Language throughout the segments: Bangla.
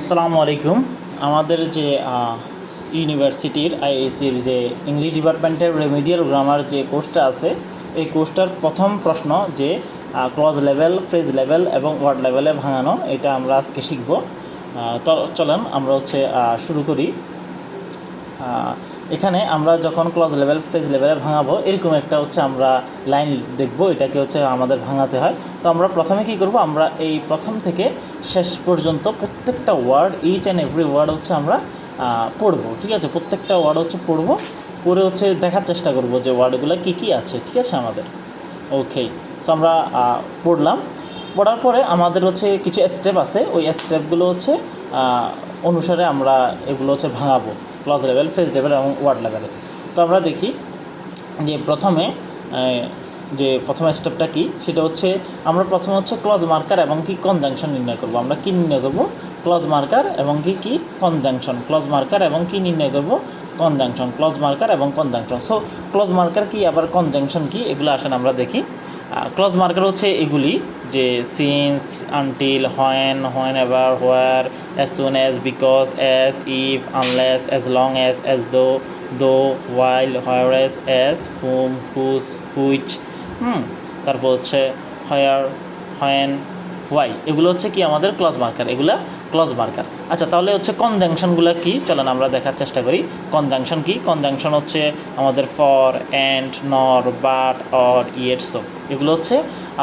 আসসালামু আলাইকুম। আমাদের যে ইউনিভার্সিটির আইএসির যে ইংলিশ ডিপার্টমেন্টের রেমিডিয়াল গ্রামার যে কোর্সটা আছে, এই কোর্সটার প্রথম প্রশ্ন যে ক্লজ লেভেল, ফ্রেজ লেভেল এবং ওয়ার্ড লেভেলে ভাঙানো, এটা আমরা আজকে শিখব। তো চলেন আমরা শুরু করি। এখানে আমরা যখন ক্লজ লেভেল, ফ্রেজ লেভেলে ভাঙাবো, এরকম একটা আমরা লাইন দেখব, এটাকে আমাদের ভাঙাতে হয়। তো আমরা প্রথমে কি করব, আমরা এই প্রথম থেকে শেষ পর্যন্ত প্রত্যেকটা word, each and every word আমরা পড়বো। ঠিক আছে, প্রত্যেকটা ওয়ার্ড পড়বো, পড়ে দেখার চেষ্টা করব যে ওয়ার্ডগুলো কী কী আছে। ঠিক আছে আমাদের, ওকে। সো আমরা পড়লাম, পড়ার পরে আমাদের কিছু স্টেপ আছে, ওই স্টেপগুলো অনুসারে আমরা এগুলো ভাঙাবো, ক্লজ লেভেল, ফ্রেজ লেভেল এবং ওয়ার্ড লেভেলে। তো আমরা দেখি যে প্রথম স্টেপটা কি, সেটা আমরা প্রথমে ক্লজ মার্কার এবং কি কনজাংশন নির্ণয় করব। আমরা কি নির্ণয় করব? ক্লজ মার্কার এবং কি কনজাংশন, ক্লজ মার্কার এবং কি নির্ণয় করব? কনজাংশন, ক্লজ মার্কার এবং কনজাংশন। সো ক্লজ মার্কার কি, আবার কনজাংশন কি, এগুলো আসেন আমরা দেখি। ক্লজ মার্কার এগুলি যে since, until, whenever, where, as soon as, because, as, if, unless, as long as though, while, whereas, as, whom, whose, which, তারপর হোয়ার, হোয়েন, হোয়াই, এগুলো কি আমাদের ক্লজ মার্কার, এগুলা ক্লজ মার্কার। আচ্ছা, তাহলে কনজাংশনগুলো কি, চলেন আমরা দেখার চেষ্টা করি। কনজাংশন কি? কনজাংশন আমাদের ফর, অ্যান্ড, নর, বাট, অর, ইয়েট, সো, এগুলো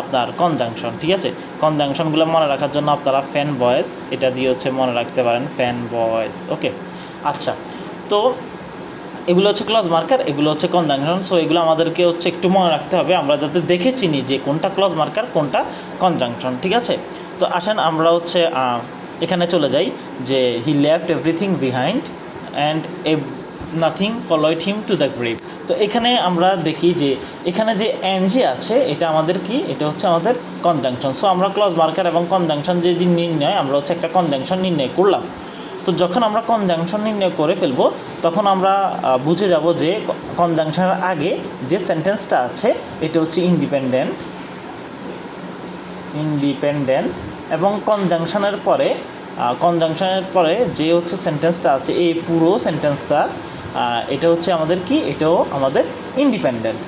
আপনার কনজাংশন। ঠিক আছে, কনজাংশনগুলো মনে রাখার জন্য আপনারা ফ্যান ভয়েস এটা দিয়ে মনে রাখতে পারেন, ফ্যান ভয়েস। ওকে, আচ্ছা, তো এগুলো ক্লজ মার্কার, এগুলো কনজাংশন। সো এগুলো আমাদেরকে একটু মনে রাখতে হবে, আমরা যাতে দেখে চিনি যে কোনটা ক্লজ মার্কার, কোনটা কনজাংশন। ঠিক আছে, তো আসেন আমরা এখানে চলে যাই যে he left everything behind and nothing followed him to the grave. তো এখানে আমরা দেখি যে এখানে যে এনজি আছে, এটা আমাদের কি, এটা আমাদের কনজাংশন। সো আমরা ক্লজ মার্কার এবং কনজাংশন যে নির্ণয়, আমরা একটা কনজাংশন নির্ণয় করলাম। তো যখন আমরা কনজাংশন নির্ণয় করে ফেলবো, তখন আমরা বুঝে যাব যে কনজাংশনের আগে যে সেন্টেন্সটা আছে, এটা ইন্ডিপেন্ডেন্ট এবং কনজাংশনের পরে যে সেন্টেন্সটা আছে, এই পুরো সেন্টেন্সটা এটা আমাদের কি, এটাও আমাদের ইন্ডিপেন্ডেন্ট।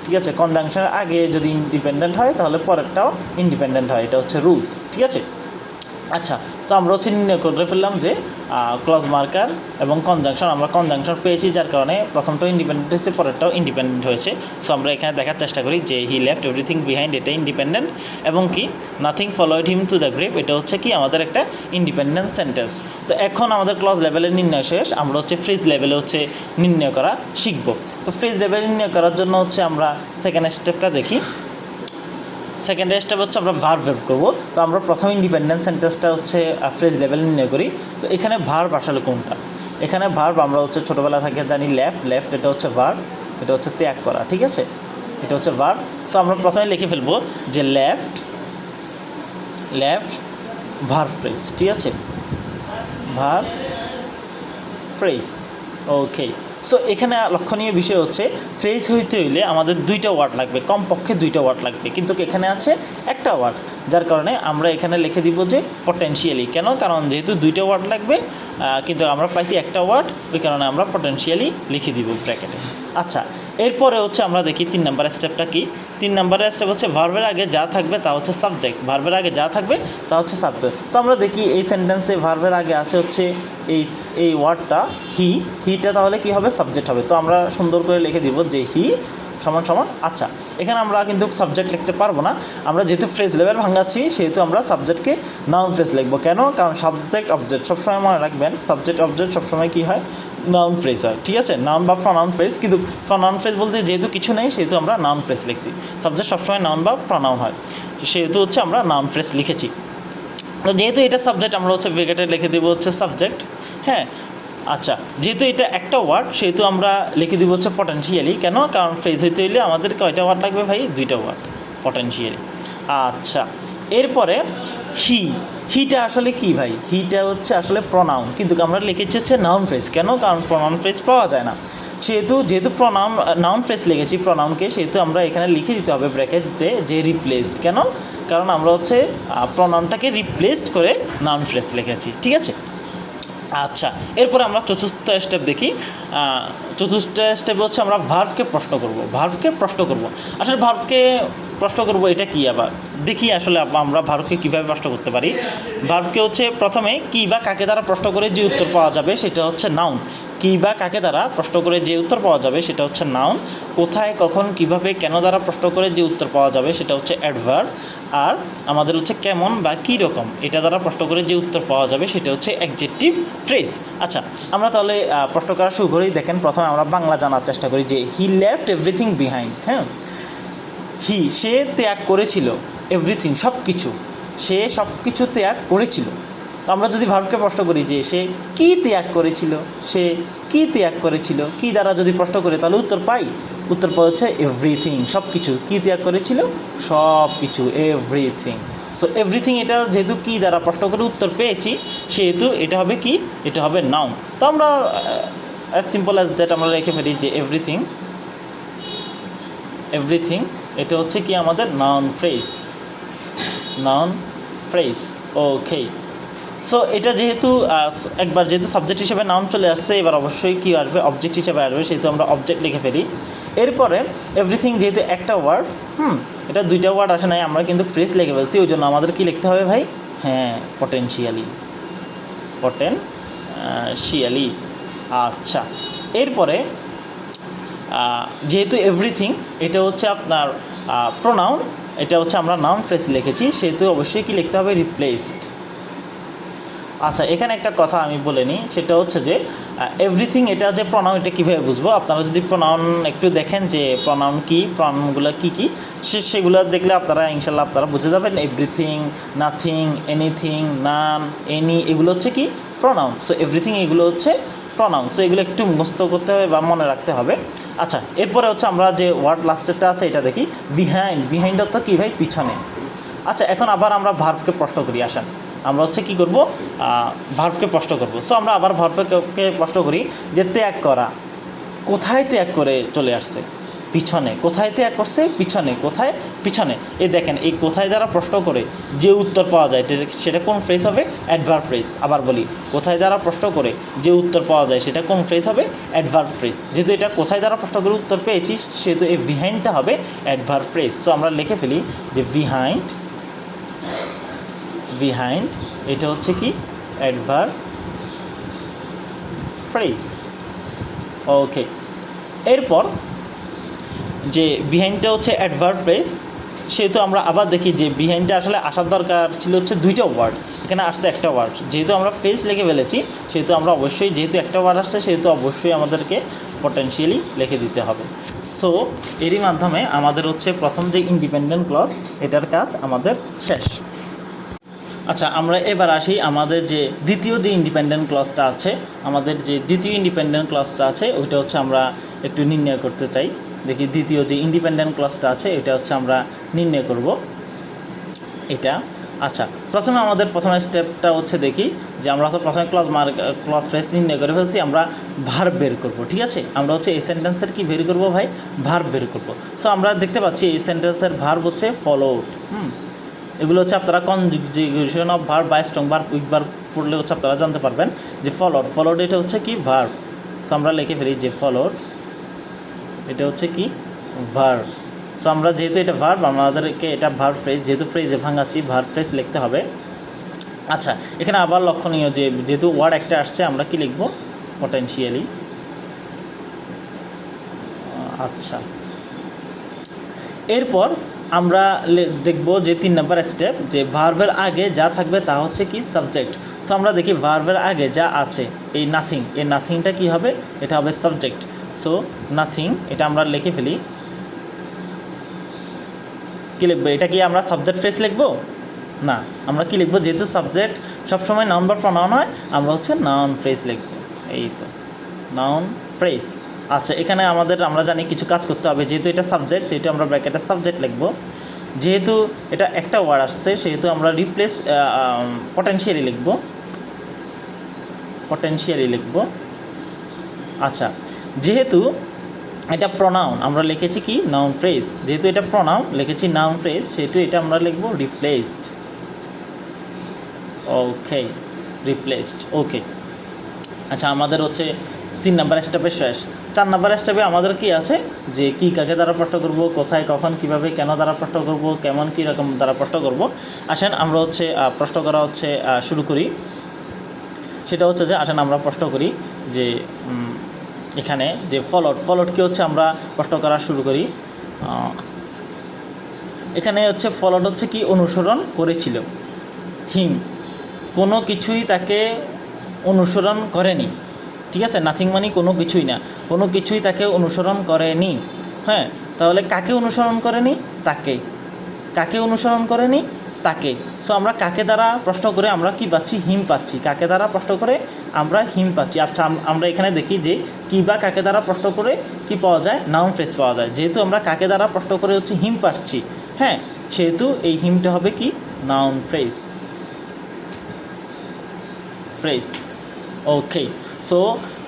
ঠিক আছে, কনজাংশনের আগে যদি ইন্ডিপেন্ডেন্ট হয়, তাহলে পরেরটাও ইন্ডিপেন্ডেন্ট হয়, এটা রুলস। ঠিক আছে, আচ্ছা, তো আমরা নির্ণয় করে ফেললাম যে ক্লজ মার্কার এবং কনজাংশন, আমরা কনজাংশন পেয়েছি, যার কারণে প্রথমটা ইন্ডিপেন্ডেন্ট হয়েছে, পরেরটাও ইন্ডিপেন্ডেন্ট হয়েছে। সো আমরা এখানে দেখার চেষ্টা করি যে হি লেফট এভরিথিং বিহাইন্ড, এটা ইন্ডিপেন্ডেন্ট, এবং কি nothing followed him to the grave, এটা কি আমাদের একটা ইন্ডিপেন্ডেন্ট সেন্টেন্স। তো এখন আমাদের ক্লজ লেভেলের নির্ণয় শেষ, আমরা ফ্রেজ লেভেলে নির্ণয় করা শিখব। তো ফ্রেজ লেভেল নির্ণয় করার জন্য আমরা সেকেন্ড স্টেপটা দেখি। সেকেন্ড স্টেপ আমরা ভার্ব বের করবো। তো আমরা প্রথম ইন্ডিপেন্ডেন্ট সেন্টেন্সটা ফ্রেজ লেভেল নির্ণয় করি। তো এখানে ভার্ব আসলে কোনটা, এখানে ভার্ব আমরা ছোটোবেলা থেকে জানি লেফট, এটা ভার্ব, এটা ত্যাগ করা। ঠিক আছে, এটা ভার্ব। সো আমরা প্রথমে লিখে ফেলবো যে লেফট ভার্ব ফ্রেজ। ঠিক আছে, ভার্ব ফ্রেজ। ওকে, সো এখানে লক্ষণীয় বিষয় ফ্রেজ হইতে হইলে আমাদের দুইটা ওয়ার্ড লাগবে, কমপক্ষে দুইটা ওয়ার্ড লাগবে, কিন্তু এখানে আছে একটা ওয়ার্ড, যার কারণে আমরা এখানে লিখে দিব যে পটেনশিয়ালি। কেন? কারণ যেহেতু দুইটা ওয়ার্ড লাগবে, কিন্তু আমরা পাইছি একটা ওয়ার্ড, ওই কারণে আমরা পটেনশিয়ালি লিখে দিব ব্র্যাকেটে। আচ্ছা, এরপরে আমরা দেখি 3 নম্বর স্টেপটা কি। 3 নম্বরের স্টেপ ভার্বের আগে যা থাকবে তা সাবজেক্ট, ভার্বের আগে যা থাকবে তা সাবজেক্ট। তো আমরা দেখি এই সেন্টেন্সে ভার্বের আগে আছে এই ওয়ার্ডটা হিটা, তাহলে কি হবে? সাবজেক্ট হবে। তো আমরা সুন্দর করে লিখে দিব যে হি সমান সমান। আচ্ছা, এখানে আমরা কিন্তু সাবজেক্ট লিখতে পারবো না, আমরা যেহেতু ফ্রেজ লেভেল ভাঙাচ্ছি, সেহেতু আমরা সাবজেক্টকে নাউন ফ্রেজ লিখবো। কেন? কারণ সাবজেক্ট অবজেক্ট সবসময় মনে রাখবেন, সাবজেক্ট অবজেক্ট সবসময় কী হয়? নাউন ফ্রেজ হয়। ঠিক আছে, নাউন বা প্রনাউন ফ্রেজ, কিন্তু প্রনাউন ফ্রেজ বলতে যেহেতু কিছু নেই, সেহেতু আমরা নাউন ফ্রেজ লিখছি। সাবজেক্ট সবসময় নাউন বা প্রনাউন হয়, সেহেতু আমরা নাউন ফ্রেজ লিখেছি। তো যেহেতু এটা সাবজেক্ট, আমরা ব্র্যাকেটে লিখে দেবো সাবজেক্ট। হ্যাঁ, আচ্ছা, যেহেতু এটা একটা ওয়ার্ড, সেহেতু আমরা লিখে দিব পটেনশিয়ালি। কেন? কারণ ফ্রেজ হইতে হইলে আমাদের কয়টা ওয়ার্ড লাগবে ভাই? দুইটা ওয়ার্ড, পটেনশিয়ালি। আচ্ছা, এরপরে হিটা আসলে কি ভাই? হিটা আসলে প্রনাউন, কিন্তু আমরা লিখেছি নাউন ফ্রেজ। কেন? কারণ প্রনাউন ফ্রেজ পাওয়া যায় না, যেহেতু নাউন ফ্রেজ লিখেছি প্রনাউনকে, সেহেতু আমরা এখানে লিখে দিতে হবে ব্র্যাকেটে যে রিপ্লেসড। কেন? কারণ আমরা হচ্ছে প্রনাউনটাকে রিপ্লেসড করে নাউন ফ্রেজ লিখেছি, ঠিক আছে। আচ্ছা, এরপরে আমরা চতুর্থ স্টেপ দেখি। চতুর্থ স্টেপে হচ্ছে আমরা ভার্বকে প্রশ্ন করব। আসলে ভার্বকে প্রশ্ন করব এটা কি, আবার দেখি আসলে আমরা ভার্বকে কীভাবে প্রশ্ন করতে পারি। ভার্বকে হচ্ছে প্রথমে কী বা কাকে দ্বারা প্রশ্ন করে যে উত্তর পাওয়া যাবে সেটা হচ্ছে নাউন। কী বা কাকে দ্বারা প্রশ্ন করে যে উত্তর পাওয়া যাবে সেটা হচ্ছে নাউন। কোথায়, কখন, কিভাবে, কেন দ্বারা প্রশ্ন করে যে উত্তর পাওয়া যাবে সেটা হচ্ছে অ্যাডভার্ব। আর আমাদের হচ্ছে কেমন বা কী রকম এটা দ্বারা প্রশ্ন করে যে উত্তর পাওয়া যাবে সেটা হচ্ছে অ্যাডজেক্টিভ ফ্রেজ। আচ্ছা, আমরা তাহলে প্রশ্ন করা শুরু করি। দেখেন, প্রথমে আমরা বাংলা জানার চেষ্টা করি যে হি লেফট এভরিথিং বিহাইন্ড। হ্যাঁ, সে ত্যাগ করেছিল এভরিথিং, সব কিছু, সে সব কিছু ত্যাগ করেছিল। তো আমরা যদি ভার্বকে প্রশ্ন করি যে সে কী ত্যাগ করেছিল, সে কী ত্যাগ করেছিল, কী দ্বারা যদি প্রশ্ন করে তাহলে উত্তর পাই। উত্তর পাওয়া হচ্ছে এভরিথিং, সব কিছু। কী ত্যাগ করেছিল, সব কিছু, এভরিথিং। সো এভরিথিং এটা যেহেতু কী দ্বারা প্রশ্ন করে উত্তর পেয়েছি, সেহেতু এটা হবে কি, এটা হবে নাউন। তো আমরা অ্যাজ সিম্পল অ্যাজ দ্যাট আমরা রেখে ফেলি যে এভরিথিং এটা হচ্ছে কি আমাদের নাউন ফ্রেজ। ওকে, সো এটা যেহেতু একবার যেহেতু সাবজেক্ট হিসেবে নাউন চলে আসছে, এবার অবশ্যই কী আসবে, অবজেক্ট হিসেবে আসবে, সেহেতু আমরা অবজেক্ট লিখে ফেলি। এরপরে এভরিথিং যেহেতু একটা ওয়ার্ড, এটা দুইটা ওয়ার্ড আসে নাই, আমরা কিন্তু ফ্রেজ লিখে ফেলছি, ওই জন্য আমাদের কী লিখতে হবে ভাই, হ্যাঁ, পটেনশিয়ালি। আচ্ছা, এরপরে যেহেতু এভরিথিং এটা হচ্ছে আপনার প্রোনাউন, এটা হচ্ছে আমরা নাউন ফ্রেজ লিখেছি, সেহেতু অবশ্যই কি লিখতে হবে, রিপ্লেসড। আচ্ছা, এখানে একটা কথা আমি বলে নিই, সেটা হচ্ছে যে এভরিথিং এটা যে প্রোনাউন, এটা কীভাবে বুঝবো। আপনারা যদি প্রোনাউন একটু দেখেন যে প্রোনাউনগুলো কী সেগুলো দেখলে আপনারা ইনশাল্লাহ আপনারা বুঝে যাবেন। এভরিথিং, নাথিং, এনিথিং, নান, এনি, এগুলো হচ্ছে কি প্রোনাউন। সো এভরিথিং এগুলো হচ্ছে প্রোনাউন। সো এগুলো একটু মুখস্থ করতে হবে বা মনে রাখতে হবে। আচ্ছা, এরপরে হচ্ছে আমরা যে ওয়ার্ড লাস্টেরটা আছে এটা দেখি, বিহাইন্ড অর্থ কী ভাই, পিছনে। আচ্ছা, এখন আবার আমরা ভার্বকে প্রশ্ন করি। আসেন, আমরা হচ্ছে কী করবো, ভার্বকে প্রশ্ন করব। সো আমরা আবার ভার্বকে প্রশ্ন করি যে ত্যাগ করা, কোথায় ত্যাগ করে চলে আসছে, পিছনে। কোথায় ত্যাগ করছে, পিছনে। কোথায়, পিছনে। এই দেখেন, এই কোথায় দ্বারা প্রশ্ন করে যে উত্তর পাওয়া যায় সেটা কোন ফ্রেজ হবে, অ্যাডভার্ব ফ্রেজ। আবার বলি, কোথায় দ্বারা প্রশ্ন করে যে উত্তর পাওয়া যায় সেটা কোন ফ্রেজ হবে, অ্যাডভার্ব ফ্রেজ। যেহেতু এটা কোথায় দ্বারা প্রশ্ন করে উত্তর পেয়েছি, সেহেতু এই বিহাইন্ডটা হবে অ্যাডভার্ব ফ্রেজ। সো আমরা লিখে ফেলি যে বিহাইন্ড এটা হচ্ছে কি, অ্যাডভার্ব ফ্রেজ। ওকে, এরপর যে বিহাইন্ডটা হচ্ছে অ্যাডভার্ব ফ্রেজ, সেহেতু আমরা আবার দেখি যে বিহাইন্ডটা আসলে আসার দরকার ছিল হচ্ছে দুইটা ওয়ার্ড, এখানে আসছে একটা ওয়ার্ড। যেহেতু আমরা ফ্রেজ লিখে ফেলেছি, সেহেতু আমরা অবশ্যই, যেহেতু একটা ওয়ার্ড আসছে, সেহেতু অবশ্যই আমাদেরকে পটেনশিয়ালি লিখে দিতে হবে। সো এরই মাধ্যমে আমাদের হচ্ছে প্রথম যে ইন্ডিপেন্ডেন্ট ক্লজ, এটার কাজ আমাদের শেষ। আচ্ছা, আমরা এবার আসি আমাদের যে দ্বিতীয় যে ইন্ডিপেন্ডেন্ট ক্লজটা আছে, ওইটা হচ্ছে আমরা একটু নির্ণয় করতে চাই। দেখি দ্বিতীয় যে ইন্ডিপেন্ডেন্ট ক্লজটা আছে, এটা হচ্ছে আমরা নির্ণয় করব এটা। আচ্ছা, প্রথমে আমাদের প্রথমে স্টেপটা হচ্ছে দেখি যে আমরা তো প্রথমে ক্লজ ফ্রেজ নির্ণয় করে ফেলছি, আমরা ভার্ব বের করব। ঠিক আছে, আমরা হচ্ছে এই সেন্টেন্সের কি বের করব ভাই, ভার্ব বের করব। সো আমরা দেখতে পাচ্ছি এই সেন্টেন্সের ভার্ব হচ্ছে ফলোড। এগুলো হচ্ছে আপনারা কনজুগেশন অফ ভার্ব বা স্ট্রং ভার্ব, উইক ভার্ব পড়লে হচ্ছে আপনারা জানতে পারবেন যে ফলোড এটা হচ্ছে কি ভার্ব। সো আমরা লিখে ফেলি যে ফলোড এটা হচ্ছে কি ভার্ব। সো আমরা যেহেতু এটা ভার্ব, আমাদেরকে এটা ভার্ব ফ্রেজ, যেহেতু ফ্রেজে ভাঙাচ্ছি, ভার্ব ফ্রেজ লিখতে হবে। আচ্ছা, এখানে আবার লক্ষণীয় যে যেহেতু ওয়ার্ড একটা আসছে, আমরা কি লিখব, পটেনশিয়ালি। আচ্ছা, এরপর আমরা দেখব যে 3 নম্বর স্টেপ, যে ভার্বের আগে যা থাকবে তা হচ্ছে কি সাবজেক্ট। সো আমরা দেখি ভার্বের আগে যা আছে, এই নাথিং, এই নাথিংটা কি হবে, এটা হবে সাবজেক্ট। সো নাথিং এটা আমরা লিখে ফেলি, কী লিখবো, এটা কি আমরা সাবজেক্ট ফ্রেজ লিখবো না, আমরা কি লিখবো, যেহেতু সাবজেক্ট সবসময় নাউন বা প্রনাউন হয়, আমরা হচ্ছে নাউন ফ্রেজ লিখবো। এই তো নাউন ফ্রেজ। আচ্ছা, এখানে আমরা জানি কিছু কাজ করতে হবে, যেহেতু এটা সাবজেক্ট, সেহেতু আমরা ব্র্যাকেটে সাবজেক্ট লিখবো। যেহেতু এটা একটা ওয়ার্ড আসছে, সেহেতু আমরা রিপ্লেস পটেনশিয়ালি লিখব। আচ্ছা, যেহেতু এটা প্রনাউন, আমরা লিখেছি কি নাউন ফ্রেজ, যেহেতু এটা প্রনাউন লিখেছি নাউন ফ্রেজ, সেহেতু এটা আমরা লিখব রিপ্লেসড। ওকে, রিপ্লেসড। ওকে, আচ্ছা আমাদের হচ্ছে 3 নাম্বার স্টেপের শেষ। 4 নাম্বার স্টেপে আমাদের কি আছে যে কি কাকে দ্বারা প্রশ্ন করব, কোথায় কখন কিভাবে কেন দ্বারা প্রশ্ন করব, কেমন কী রকম দ্বারা প্রশ্ন করব। আসেন আমরা হচ্ছে প্রশ্ন করা হচ্ছে শুরু করি। সেটা হচ্ছে যে আসেন আমরা প্রশ্ন করি যে এখানে যে ফলোড কি হচ্ছে আমরা প্রশ্ন করা শুরু করি। এখানে হচ্ছে ফলোড হচ্ছে কি অনুসরণ করেছিল। হিম কোনো কিছুই তাকে অনুসরণ করেনি, ঠিক আছে, নাথিং মানে কোনো কিছুই না, কোনো কিছুই তাকে অনুসরণ করেনি। হ্যাঁ, তাহলে কাকে অনুসরণ করেনি? তাকে। কাকে অনুসরণ করেনি? তাকে। সো আমরা কাকে দ্বারা প্রশ্ন করে আমরা কি পাচ্ছি? হিম পাচ্ছি। কাকে দ্বারা প্রশ্ন করে আমরা হিম পাচ্ছি। আচ্ছা আমরা এখানে দেখি যে কী বা কাকে দ্বারা প্রশ্ন করে কি পাওয়া যায়? নাউন ফ্রেজ পাওয়া যায়। যেহেতু আমরা কাকে দ্বারা প্রশ্ন করে হচ্ছে হিম পাচ্ছি, হ্যাঁ, সেহেতু এই হিমটা হবে কি নাউন ফ্রেজ। ওকে, সো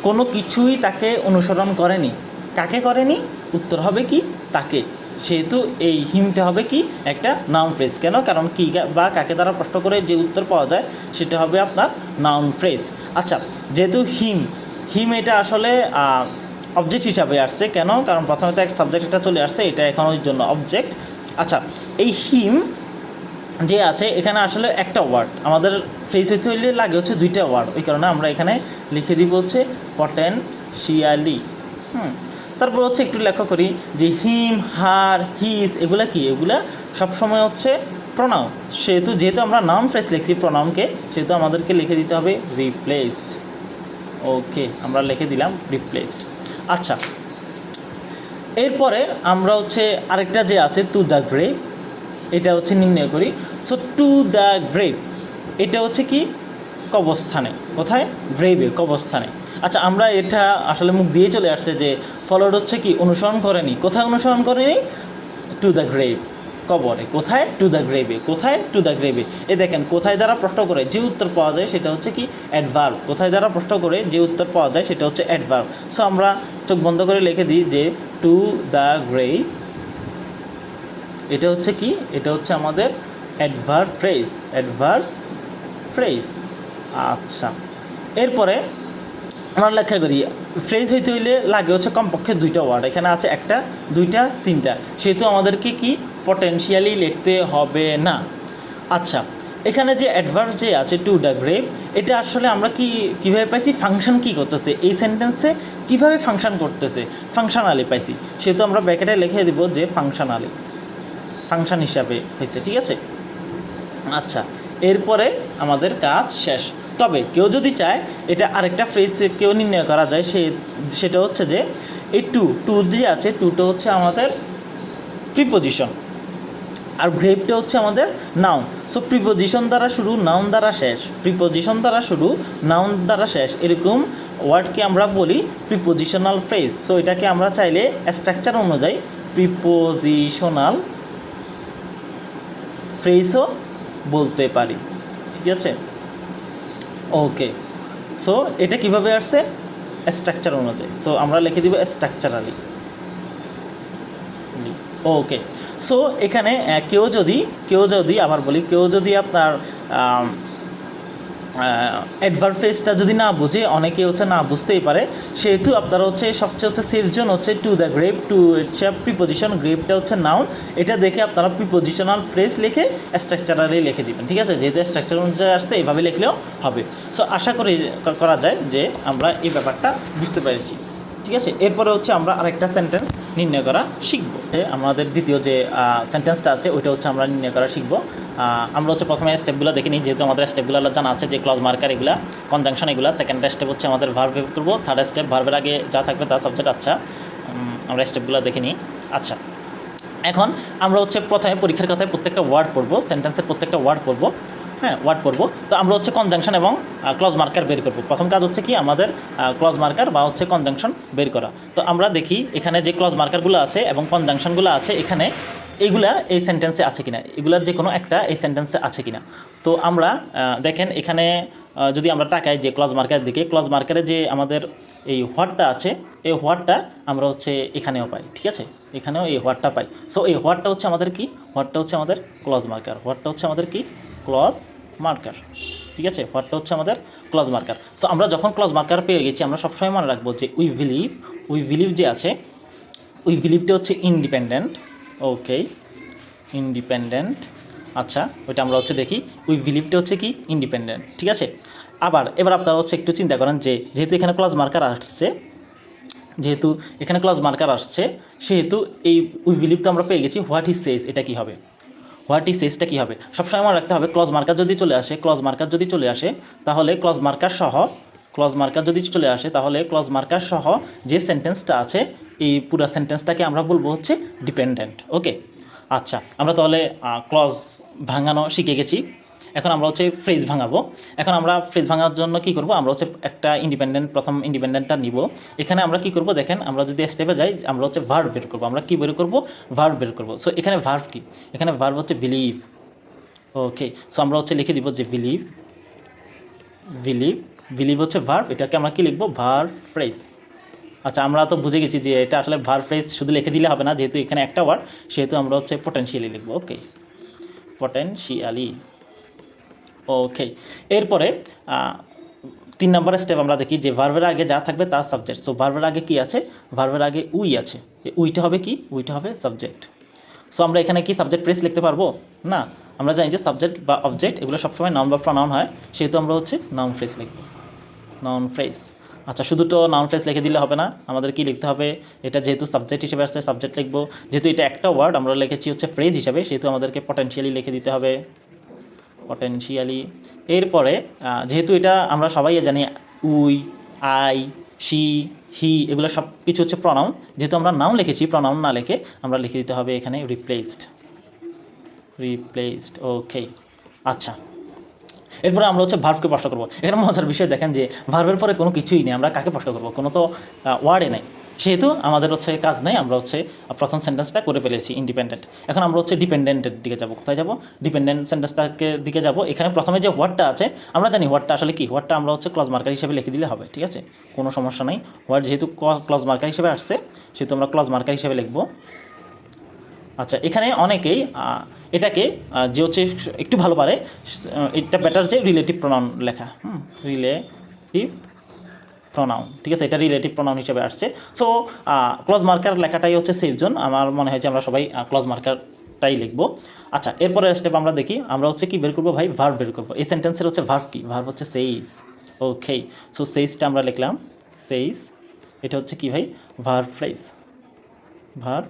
কোনো কিছুই তাকে অনুসরণ করেনি। কাকে করেনি? উত্তর হবে কি তাকে। সেহেতু এই হিমটা হবে কি একটা নাউন ফ্রেজ। কেন? কারণ কি বা কাকে দ্বারা প্রশ্ন করে যে উত্তর পাওয়া যায় সেটা হবে আপনার নাউন ফ্রেজ। আচ্ছা, যেহেতু হিম এটা আসলে অবজেক্ট হিসাবে আসছে। কেন? কারণ প্রথমে তো এক সাবজেক্ট এটা চলে আসছে, এটা এখন ওই জন্য অবজেক্ট। আচ্ছা, এই হিম যে আছে এখানে আসলে একটা ওয়ার্ড, আমাদের ফ্রেজ হইতে হইলে লাগে হচ্ছে 2টা ওয়ার্ড। ওই কারণে আমরা এখানে লিখে দিব হচ্ছে পটেনশিয়ালি। তারপর হচ্ছে একটু লক্ষ্য করি যে হিম, হার, হিজ এগুলা কি? এগুলা সবসময় হচ্ছে প্রনাউন। যেহেতু আমরা নাউন ফ্রেজ লিখছি প্রনাউনকে, সেহেতু আমাদেরকে লিখে দিতে হবে রিপ্লেসড। ওকে, আমরা লিখে দিলাম রিপ্লেসড। আচ্ছা, এরপরে আমরা হচ্ছে আরেকটা যে আছে টু দ্য গ্রেভ, এটা হচ্ছে নির্ণয় করি। সো টু দ্য গ্রেভ এটা হচ্ছে কি কবরস্থানে। কোথায়? গ্রেভে, কবরস্থানে। আচ্ছা, আমরা এটা আসলে মুখ দিয়ে চলে আসছে যে ফলোড হচ্ছে কি অনুসরণ করেনি। কোথায় অনুসরণ করেনি? টু দ্য গ্রেভ, কবরে। কোথায়? টু দ্য গ্রেভে। কোথায়? To the গ্রেভে। এ দেখেন কোথায় দ্বারা প্রশ্ন করে যে উত্তর পাওয়া যায় সেটা হচ্ছে কি অ্যাডভার্ব। কোথায় দ্বারা প্রশ্ন করে যে উত্তর পাওয়া যায় সেটা হচ্ছে অ্যাডভার্ব। সো আমরা চোখ বন্ধ করে লিখে দিই যে টু দ্য গ্রেভ এটা হচ্ছে কি? এটা হচ্ছে আমাদের অ্যাডভার্ব ফ্রেজ। আচ্ছা, এরপরে আমরা লেখা করি ফ্রেজ হইতে হইলে লাগে হচ্ছে কমপক্ষে 2টা ওয়ার্ড। এখানে আছে 1টা, 2টা, 3টা, সেহেতু আমাদেরকে কি পটেনশিয়ালি লিখতে হবে না। আচ্ছা, এখানে যে অ্যাডভার্ব যে আছে টু দ্য গ্রেভ, এটা আসলে আমরা কীভাবে পাইছি? ফাংশন কি করতেছে এই সেন্টেন্সে, কিভাবে ফাংশন করতেছে? ফাংশনালি পাইছি, সেহেতু আমরা ব্র্যাকেটে লিখে দিব যে ফাংশন হিসাবে হয়েছে, ঠিক আছে। আচ্ছা, এরপরে আমাদের কাজ শেষ। তবে কেউ যদি চায় এটা আরেকটা ফ্রেজ কেউ নির্ণয় করা যায়, সেটা হচ্ছে যে এই টু যে আছে, টুটা হচ্ছে আমাদের প্রিপোজিশন, আর গ্রেভটা হচ্ছে আমাদের নাউন। সো প্রিপোজিশন দ্বারা শুরু, নাউন দ্বারা শেষ, প্রিপোজিশন দ্বারা শুরু, নাউন দ্বারা শেষ, এরকম ওয়ার্ডকে আমরা বলি প্রিপোজিশনাল ফ্রেজ। সো এটাকে আমরা চাইলে স্ট্রাকচার অনুযায়ী প্রিপোজিশনাল ফ্রেজও বলতে পারি, ঠিক আছে। ওকে, সো এটা কিভাবে আসছে? স্ট্রাকচার অনুযায়ী। সো আমরা লিখে দিব স্ট্রাকচারালি। ওকে, সো এখানে কেউ যদি আবার বলি, কেউ যদি আপনার অ্যাডভার্ব ফ্রেজটা যদি না বুঝে, অনেকে হচ্ছে না বুঝতেই পারে, সেহেতু আপনারা হচ্ছে সবচেয়ে সেফ জোন হচ্ছে টু দ্য গ্রেভ। টু হচ্ছে প্রিপোজিশন, গ্রেভটা হচ্ছে নাউন। এটা দেখে আপনারা প্রিপোজিশনাল ফ্রেজ লিখে স্ট্রাকচারালি লিখে দিবেন, ঠিক আছে। যেহেতু স্ট্রাকচার অনুযায়ী আসছে এইভাবে লিখলেও হবে। সো আশা করা যায় যে আমরা এই ব্যাপারটা বুঝতে পেরেছি, ঠিক আছে। এরপরে হচ্ছে আমরা আরেকটা সেন্টেন্স নির্ণয় করা শিখব। আমাদের দ্বিতীয় যে সেন্টেন্সটা আছে ওইটা হচ্ছে আমরা নির্ণয় করা শিখব। আমরা হচ্ছে প্রথমে স্টেপগুলো দেখে নিই, যেহেতু আমাদের স্টেপগুলো জানা আছে যে ক্লজ মার্কার এগুলা, কনজাংশন এগুলা। সেকেন্ড স্টেপ হচ্ছে আমাদের ভার্ব করবো। থার্ড স্টেপ ভার্বের আগে যা থাকবে তার সাবজেক্ট। আচ্ছা, আমরা স্টেপগুলো দেখে নিই। আচ্ছা, এখন আমরা হচ্ছে প্রথমে পরীক্ষার কথায় প্রত্যেকটা ওয়ার্ড পড়বো, সেন্টেন্সের প্রত্যেকটা ওয়ার্ড পড়বো। হ্যাঁ, ওয়ার্ড পড়বো। তো আমরা হচ্ছে কনজাংশন এবং ক্লজ মার্কার বের করবো। প্রথম কাজ হচ্ছে কি আমাদের ক্লজ মার্কার বা হচ্ছে কনজাংশন বের করা। তো আমরা দেখি এখানে যে ক্লজ মার্কারগুলো আছে এবং কনজাংশনগুলো আছে, এখানে এগুলা এই সেন্টেন্সে আছে কিনা, এগুলার যে কোনো একটা এই সেন্টেন্সে আছে কিনা। তো আমরা দেখেন এখানে যদি আমরা তাকাই যে ক্লজ মার্কারের দিকে, ক্লজ মার্কারে যে আমাদের এই হোয়াটটা আছে, এই হোয়াটটা আমরা হচ্ছে এখানেও পাই, ঠিক আছে, এখানেও এই হোয়াটটা পাই। সো এই হোয়াটটা হচ্ছে আমাদের কি, হোয়াটটা হচ্ছে আমাদের ক্লজ মার্কার, হোয়াটটা হচ্ছে আমাদের কি ক্লজ মার্কার, ঠিক আছে, হোয়াটটা হচ্ছে আমাদের ক্লজ মার্কার। সো আমরা যখন ক্লজ মার্কার পেয়ে গেছি, আমরা সবসময় মনে রাখবো যে উই বিলিভ যে আছে, উই বিলিভটা হচ্ছে ইন্ডিপেন্ডেন্ট। ওকে, ইন্ডিপেন্ডেন্ট। আচ্ছা, ওইটা আমরা হচ্ছে দেখি, উই বিলিভটা হচ্ছে কি ইন্ডিপেন্ডেন্ট, ঠিক আছে। এবার আপনারা হচ্ছে একটু চিন্তা করেন যে যেহেতু এখানে ক্লজ মার্কার আসছে, যেহেতু এখানে ক্লজ মার্কার আসছে, সেহেতু এই উই বিলিভ তো আমরা পেয়ে গেছি, হোয়াট হি সেজ এটা কী হবে, হোয়াট হি সেজটা কী হবে। সবসময় মনে রাখতে হবে ক্লজ মার্কার যদি চলে আসে, ক্লজ মার্কার যদি চলে আসে তাহলে ক্লজ মার্কার সহ, ক্লজ মার্কার যদি চলে আসে তাহলে ক্লজ মার্কার সহ যে সেন্টেন্সটা আছে এই পুরো সেন্টেন্সটাকে আমরা বলবো হচ্ছে ডিপেন্ডেন্ট। ওকে, আচ্ছা, আমরা তাহলে ক্লজ ভাঙানো শিখে গেছি। এখন আমরা হচ্ছে ফ্রেজ ভাঙাবো। এখন আমরা ফ্রেজ ভাঙার জন্য কি করব, আমরা হচ্ছে একটা প্রথম ইন্ডিপেন্ডেন্টটা নিব। এখানে আমরা কি করব দেখেন, আমরা যদি স্টেপে যাই আমরা হচ্ছে ভার্ব বের করব। আমরা কি বের করব, ভার্ব বের করব। সো এখানে ভার্ব কি, এখানে ভার্ব হচ্ছে বিলিভ। ওকে, সো আমরা হচ্ছে লিখে দিব যে বিলিভ, বিলিভ হচ্ছে ভার্ব, এটাকে আমরা কি লিখবো, ভার্ব ফ্রেজ। আচ্ছা, আমরা তো বুঝে গেছি যে এটা আসলে ভার্ব ফ্রেজ শুধু লিখে দিলে হবে না, যেহেতু এখানে একটা ওয়ার্ড, সেহেতু আমরা হচ্ছে পটেনশিয়ালি লিখবো। ওকে, পটেনশিয়ালি। ওকে, এরপরে 3 নম্বরের স্টেপ আমরা দেখি যে ভার্বের আগে যা থাকবে তার সাবজেক্ট। সো ভার্বের আগে কি আছে, ভার্বের আগে উই আছে, উইটা হবে কি, উইটা হবে সাবজেক্ট। সো আমরা এখানে কি সাবজেক্ট প্রেস লিখতে পারবো না, আমরা জানি যে সাবজেক্ট বা অবজেক্ট এগুলো সবসময় নাউন বা প্রনাউন হয়, সেহেতু আমরা হচ্ছে নাউন ফ্রেজ লিখব, নাউন ফ্রেজ। আচ্ছা, শুধু তো নাউন ফ্রেজ লিখে দিলে হবে না, আমাদের কি লিখতে হবে, এটা যেহেতু সাবজেক্ট হিসেবে আসছে সাবজেক্ট লিখবো, যেহেতু এটা একটা ওয়ার্ড আমরা লিখেছি হচ্ছে ফ্রেজ হিসাবে, সেহেতু আমাদেরকে পটেনশিয়ালি লিখে দিতে হবে, পটেনশিয়ালি। এরপরে যেহেতু এটা আমরা সবাই জানি উই, আই, শি, হি এগুলো সব কিছু হচ্ছে প্রনাউন, যেহেতু আমরা নাউন লিখেছি, প্রনাউন না লিখে আমরা লিখে দিতে হবে এখানে রিপ্লেসড। ওকে, আচ্ছা, এরপরে আমরা হচ্ছে ভার্বকে প্রশ্ন করবো। এখানে মজার বিষয় দেখেন যে ভার্বের পরে কোনো কিছুই নেই, আমরা কাকে প্রশ্ন করবো, কোনো তো ওয়ার্ডে নেই, সেহেতু আমাদের হচ্ছে কাজ নেই, আমরা হচ্ছে প্রথম সেন্টেন্সটা করে ফেলেছি ইন্ডিপেন্ডেন্ট। এখন আমরা হচ্ছে ডিপেন্ডেন্টের দিকে যাব। কোথায় যাব, ডিপেন্ডেন্ট সেন্টেন্সটাকে দিকে যাব। এখানে প্রথমে যে ওয়ার্ডটা আছে আমরা জানি ওয়ার্ডটা আসলে কি, ওয়ার্ডটা আমরা হচ্ছে ক্লজ মার্কার হিসেবে লিখে দিলে হবে, ঠিক আছে, কোনো সমস্যা নেই। ওয়ার্ড যেহেতু ক্লজ মার্কার হিসেবে আসছে, সেহেতু আমরা ক্লজ মার্কার হিসেবে লিখবো। আচ্ছা, এখানে অনেকেই এটাকে যে হচ্ছে একটু ভালো পারে, এটা বেটার যে রিলেটিভ প্রনাউন লেখা, রিলেটিভ প্রনাউন, ঠিক আছে, এটা রিলেটিভ প্রনাউন হিসেবে আসছে। সো ক্লজ মার্কার লেখাটাই হচ্ছে সেফ জোন, আমার মনে হয় যে আমরা সবাই ক্লজ মার্কারটাই লিখবো। আচ্ছা, এরপরের স্টেপ আমরা দেখি, আমরা হচ্ছে কি বের করবো ভাই, ভার্ব বের করবো। এই সেন্টেন্সের হচ্ছে ভার্ব কি, ভার্ব হচ্ছে সেইস। ওকে, সো সেইসটা আমরা লিখলাম, সেইস, এটা হচ্ছে কি ভাই, ভার্ব ফ্রেজ, ভার্ব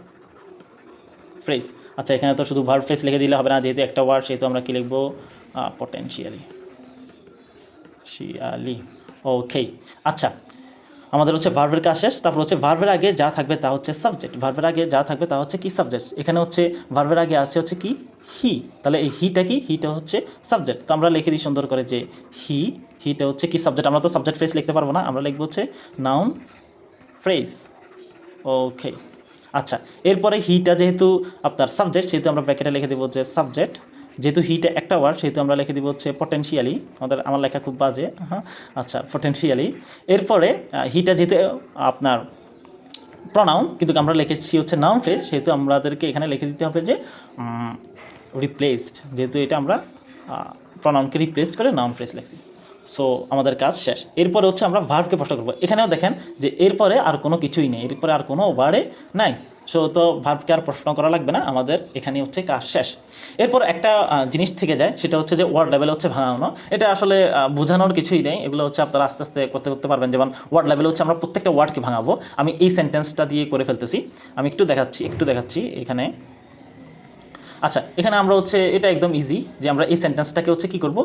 ফ্রেজ। আচ্ছা, এখানে তো শুধু ভার্ব ফ্রেজ লিখে দিলে হবে না, যেহেতু একটা ওয়ার্ড, সেহেতু আমরা কি লিখবো, পটেনশিয়ালি। ওকে, আচ্ছা, আমাদের হচ্ছে ভার্বের কাজ শেষ। তারপর হচ্ছে ভার্বের আগে যা থাকবে তা হচ্ছে সাবজেক্ট। ভার্বের আগে যা থাকবে তা হচ্ছে কি, সাবজেক্ট। এখানে হচ্ছে ভার্বের আগে আছে হচ্ছে কি, হি, তাহলে এই হিটা কি, হিটা হচ্ছে সাবজেক্ট। তো আমরা লিখে দিই সুন্দর করে যে হিটা হচ্ছে কি, সাবজেক্ট। আমরা তো সাবজেক্ট ফ্রেজ লিখতে পারবো না, আমরা লিখবো হচ্ছে নাউন ফ্রেজ। ওকে, আচ্ছা, এরপরে হিটা যেহেতু আপনার সাবজেক্ট, সেহেতু আমরা ব্র্যাকেটে লিখে দেবো যে সাবজেক্ট। যেহেতু হিটা একটা ওয়ার্ড, সেহেতু আমরা লিখে দিব হচ্ছে পটেনশিয়ালি। আমার লেখা খুব বাজে, হ্যাঁ, আচ্ছা, পটেনশিয়ালি। এরপরে হিটা যেহেতু আপনার প্রনাউন, কিন্তু আমরা লিখেছি হচ্ছে নাউন ফ্রেজ, সেহেতু আমাদেরকে এখানে লিখে দিতে হবে যে রিপ্লেসড, যেহেতু এটা আমরা প্রনাউনকে রিপ্লেস করে নাউন ফ্রেজ লিখছি। সো আমাদের কাজ শেষ। এরপরে হচ্ছে আমরা ভার্বকে প্রশ্ন করবো। এখানেও দেখেন যে এরপরে আর কোনো কিছুই নেই, এরপরে আর কোনো ওয়ার্ডে নাই। সো তো ভার্বকে আর প্রশ্ন করা লাগবে না, আমাদের এখানে হচ্ছে কাজ শেষ। এরপর একটা জিনিস থেকে যায়, সেটা হচ্ছে যে ওয়ার্ড লেভেলে হচ্ছে ভাঙানো। এটা আসলে বোঝানোর কিছুই নেই, এগুলো হচ্ছে আপনারা আস্তে আস্তে করতে পারবেন। যেমন ওয়ার্ড লেভেলে হচ্ছে আমরা প্রত্যেকটা ওয়ার্ডকে ভাঙাবো। আমি এই সেন্টেন্সটা দিয়ে করে ফেলতেছি, আমি একটু দেখাচ্ছি এখানে। আচ্ছা, এখানে আমরা হচ্ছে এটা একদম ইজি যে আমরা এই সেন্টেন্সটাকে হচ্ছে কী করবো,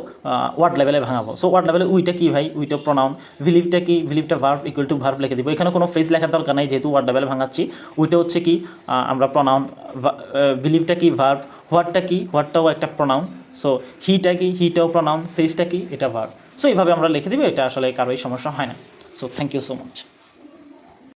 ওয়ার্ড লেভেলে ভাঙাবো। সো ওয়ার্ড লেভেলে উইটা কী ভাই, উইটা প্রনাউন, বিলিভটা কি, বিলিভটা ভার্ব ইকুয়াল টু ভার্ব লিখে দিব। এখানে কোনো ফ্রেজ লেখার দরকার নাই, যেহেতু ওয়ার্ড লেভেলে ভাঙাচ্ছি। উইটা হচ্ছে কি, আমরা প্রনাউন, বিলিভটা কি ভার্ব, হোয়াটটা কি, হোয়াটটাও একটা প্রনাউন। সো হিটা কি, হিটাও প্রনাউন, সেইসটা কি, এটা ভার্ব। সো এইভাবে আমরা লিখে দিব, এটা আসলে কারোই সমস্যা হয় না। So thank you so much.